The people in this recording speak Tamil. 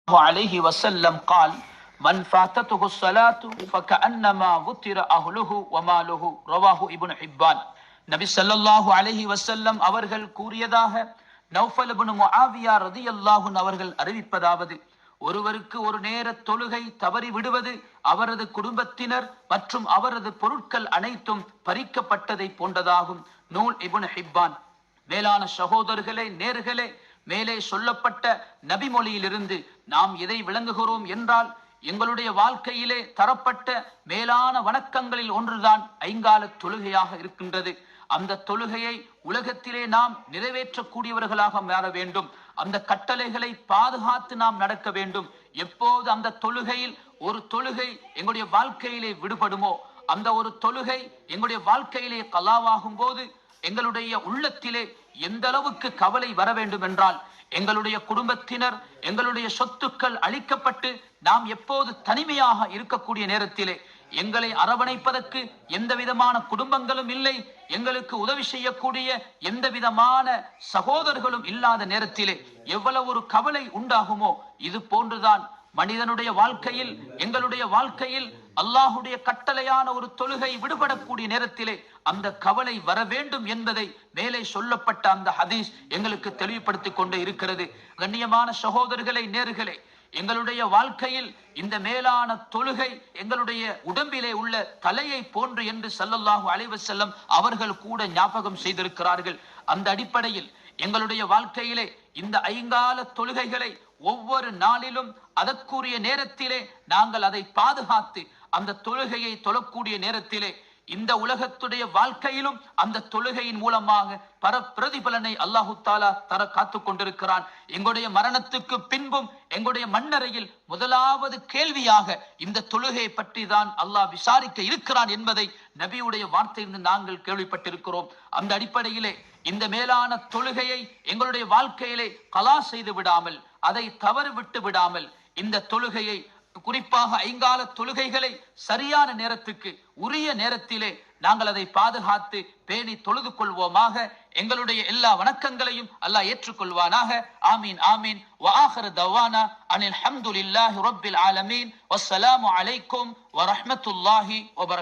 عليه وسلم قال من فاتته الصلاة فكأنما وتر أهله وماله رواه ابن حبان. நபி ஸல்லல்லாஹு அலைஹி வஸல்லம் அவர்கள் கூறியதாக நௌஃபல் இப்னு முஆவியா ரலியல்லாஹு அன்ஹு அவர்கள் அறிவிப்பதாவது, ஒருவருக்கு ஒரு நேர தொழுகை தவறி விடுவது அவரது குடும்பத்தினர் மற்றும் அவரது பொருட்கள் அனைத்தும் பறிக்கப்பட்டதை போன்றதாகும். நூல் இப்னு ஹிப்பான். மேலான சகோதரர்களே, நேர்களே, மேலே சொல்லப்பட்ட நபிமொழியிலிருந்து நாம் எதை விளங்குகிறோம் என்றால், எங்களுடைய வாழ்க்கையிலே தரப்பட்ட மேலான வணக்கங்களில் ஒன்றுதான் ஐங்கால தொழுகையாக இருக்கின்றது. அந்த தொழுகையை உலகத்திலே நாம் நிறைவேற்றக்கூடியவர்களாக மாற வேண்டும். அந்த கட்டளைகளை பாதுகாத்து நாம் நடக்க வேண்டும். எப்போது அந்த தொழுகையில் ஒரு தொழுகை எங்களுடைய வாழ்க்கையிலே விடுபடுமோ, அந்த ஒரு தொழுகை எங்களுடைய வாழ்க்கையிலே கலாவாகும் போது எங்களுடைய உள்ளத்திலே எந்த அளவுக்கு கவலை வர வேண்டும் என்றால், எங்களுடைய குடும்பத்தினர், எங்களுடைய சொத்துக்கள் அழிக்கப்பட்டு நாம் எப்போது தனிமையாக இருக்கக்கூடிய நேரத்திலே, எங்களை அரவணைப்பதற்கு எந்த விதமான குடும்பங்களும் இல்லை, எங்களுக்கு உதவி செய்யக்கூடிய எந்த விதமான சகோதரர்களும் இல்லாத நேரத்திலே எவ்வளவு ஒரு கவலை உண்டாகுமோ, இது போன்றுதான் மனிதனுடைய வாழ்க்கையில், எங்களுடைய வாழ்க்கையில் அல்லாஹுடைய கட்டளையான ஒரு தொழுகை விடுபடக்கூடிய நேரத்திலே அந்த கவலை வர வேண்டும் என்பதை மேலே சொல்லப்பட்ட அந்த ஹதீஸ் எங்களுக்கு தெளிவுபடுத்திக் கொண்டே இருக்கிறது. கண்ணியமான சகோதரர்களை, நேர்களே, எங்களுடைய வாழ்க்கையில் இந்த மேலான தொழுகை எங்களுடைய உடம்பிலே உள்ள தலையை போன்று என்று ஸல்லல்லாஹு அலைஹி வஸல்லம் அவர்கள் கூட ஞாபகம் செய்திருக்கிறார்கள். அந்த அடிப்படையில் எங்களுடைய வாழ்க்கையிலே இந்த ஐங்கால தொழுகைகளை ஒவ்வொரு நாளிலும் அதற்குரிய நேரத்திலே நாங்கள் அதை பாதுகாத்து அந்த தொழுகையை தொழக்கூடிய நேரத்திலே இந்த உலகத்துடைய வாழ்க்கையிலும் அந்த தொழுகையின் மூலமாக பிரதிபலனை அல்லாஹு தாலா தர காத்து கொண்டிருக்கிறான். எங்களுடைய மரணத்துக்கு பின்பும் எங்களுடைய மண்ணறையில் முதலாவது கேள்வியாக இந்த தொழுகையை பற்றி தான் அல்லாஹ் விசாரிக்க இருக்கிறான் என்பதை நபியுடைய வார்த்தையிலிருந்து நாங்கள் கேள்விப்பட்டிருக்கிறோம். அந்த அடிப்படையிலே இந்த மேலான தொழுகையை எங்களுடைய வாழ்க்கையிலே கலா செய்து விடாமல், அதை தவறு விட்டு விடாமல், இந்த தொழுகையை குறிப்பாக ஐங்கால தொழுகைகளை சரியான நேரத்துக்கு உரிய நேரத்திலே நாங்கள் அதை பாதுகாத்து பேணி தொழுது கொள்வோமாக. எங்களுடைய எல்லா வணக்கங்களையும் அல்லாஹ் ஏற்றுக்கொள்வானாக. ஆமீன் ஆமீன். வ ஆகிரு தவானா அனில் ஹம்துலில்லாஹி ரப்பில் ஆலமீன். வஸ்ஸலாமு அலைக்கும் வ ரஹ்மத்துல்லாஹி வ பரகாத்துஹு.